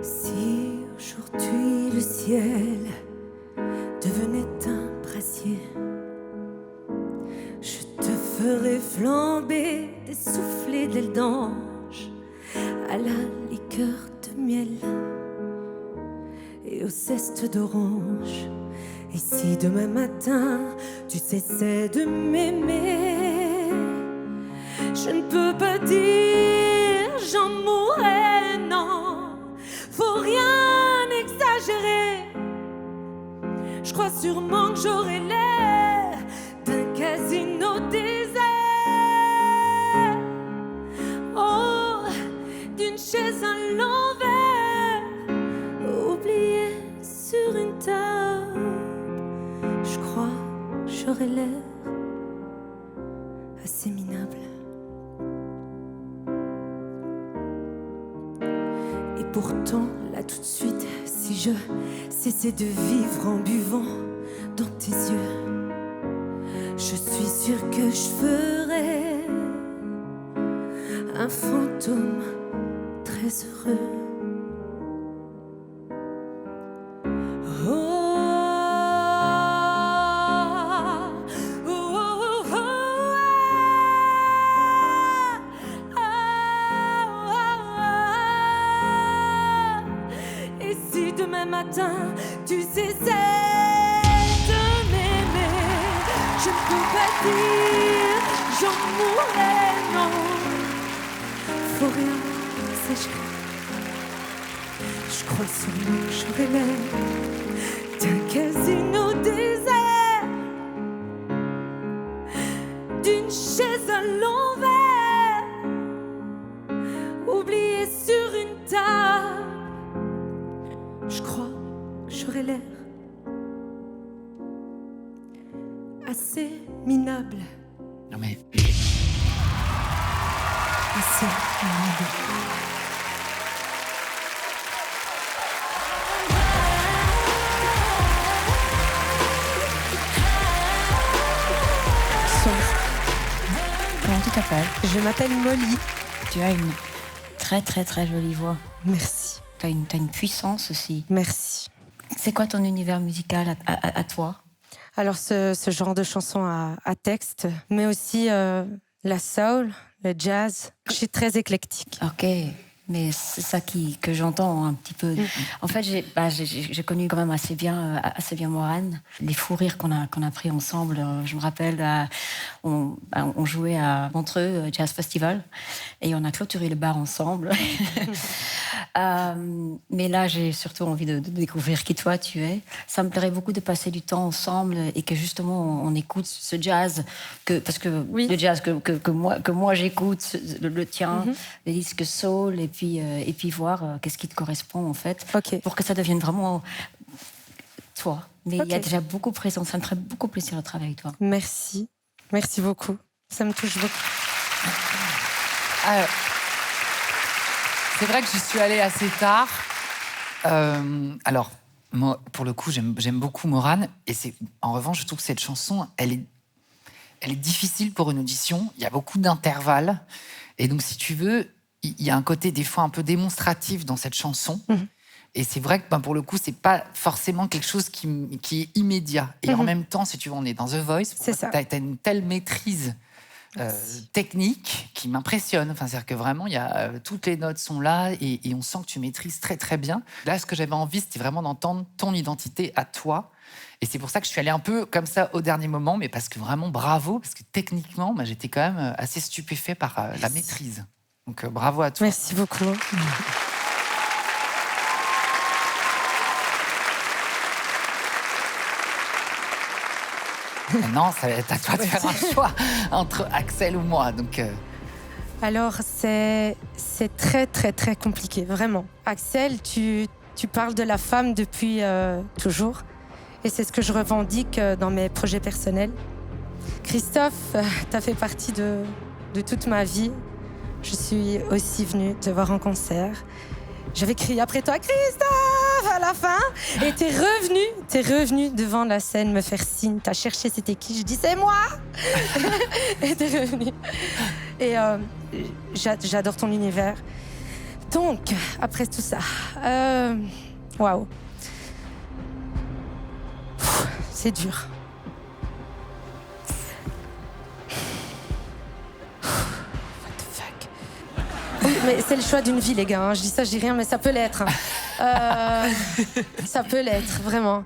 Si aujourd'hui le ciel devenait un brasier, je te ferais flamber des soufflets d'ailes d'ange à la liqueur de miel et au zeste d'orange. Et si demain matin tu cessais de m'aimer, je ne peux pas dire j'en mourrais, non, faut rien exagérer. Je crois sûrement que j'aurais l'air d'un casino désert, oh, d'une chaise à l'envers, oubliée sur une table. Je crois que j'aurais l'air assez minable. Et pourtant, là tout de suite, si je cessais de vivre en buvant dans tes yeux, je suis sûre que je ferais un fantôme très heureux. Matin, tu cessais de m'aimer, je ne peux pas dire j'en mourrais, non, faut rien exagérer. Je crois sûrement que j'aurais l'air d'un casino désert, d'une chaise à l'envers, oubliée sur une table. Je crois que j'aurais l'air assez minable. Non mais... Assez minable. Comment tu t'appelles? Je m'appelle Molly. Tu as une très très très jolie voix. Merci. T'as une puissance aussi. Merci. C'est quoi ton univers musical à toi? Alors ce genre de chansons à texte, mais aussi la soul, le jazz. Je suis très éclectique. Ok, mais c'est ça que j'entends un petit peu. En fait, j'ai connu quand même assez bien Morane. Les fous rires qu'on a pris ensemble. Je me rappelle, on jouait à Montreux Jazz Festival et on a clôturé le bar ensemble. Mais là, j'ai surtout envie de découvrir qui toi tu es. Ça me plairait beaucoup de passer du temps ensemble et que justement on écoute ce jazz, parce que oui. Le jazz que moi j'écoute, le tien, les disques soul, et puis voir qu'est-ce qui te correspond en fait, pour que ça devienne vraiment toi. Mais il y a déjà beaucoup de présence. Ça me ferait beaucoup plaisir de travailler avec toi. Merci beaucoup. Ça me touche beaucoup. C'est vrai que j'y suis allée assez tard. Alors, moi, pour le coup, j'aime beaucoup Morane. Et en revanche, je trouve que cette chanson, elle est difficile pour une audition. Il y a beaucoup d'intervalles. Et donc, si tu veux, il y a un côté des fois un peu démonstratif dans cette chanson. Et c'est vrai que pour le coup, c'est pas forcément quelque chose qui est immédiat. Et en même temps, si tu veux, on est dans The Voice. T'as une telle maîtrise technique qui m'impressionne. Enfin, c'est-à-dire que vraiment, toutes les notes sont là et on sent que tu maîtrises très très bien. Là, ce que j'avais envie, c'était vraiment d'entendre ton identité à toi. Et c'est pour ça que je suis allée un peu comme ça au dernier moment, mais parce que vraiment bravo, parce que techniquement, j'étais quand même assez stupéfait par la maîtrise. Donc bravo à toi. Merci beaucoup. Non, ça va être à toi de faire un choix entre Axel ou moi. Donc, Alors, c'est très, très, très compliqué, vraiment. Axel, tu parles de la femme depuis toujours. Et c'est ce que je revendique dans mes projets personnels. Christophe, tu as fait partie de toute ma vie. Je suis aussi venue te voir en concert. J'avais crié après toi, Christophe, à la fin. Et t'es revenu devant la scène me faire signe. T'as cherché c'était qui. Je dis c'est moi. Et t'es revenu. Et j'adore ton univers. Donc, après tout ça, waouh. C'est dur. What the fuck. Oui, mais c'est le choix d'une vie, les gars. Hein. Je dis ça, je dis rien, mais ça peut l'être. Hein. Ça peut l'être, vraiment.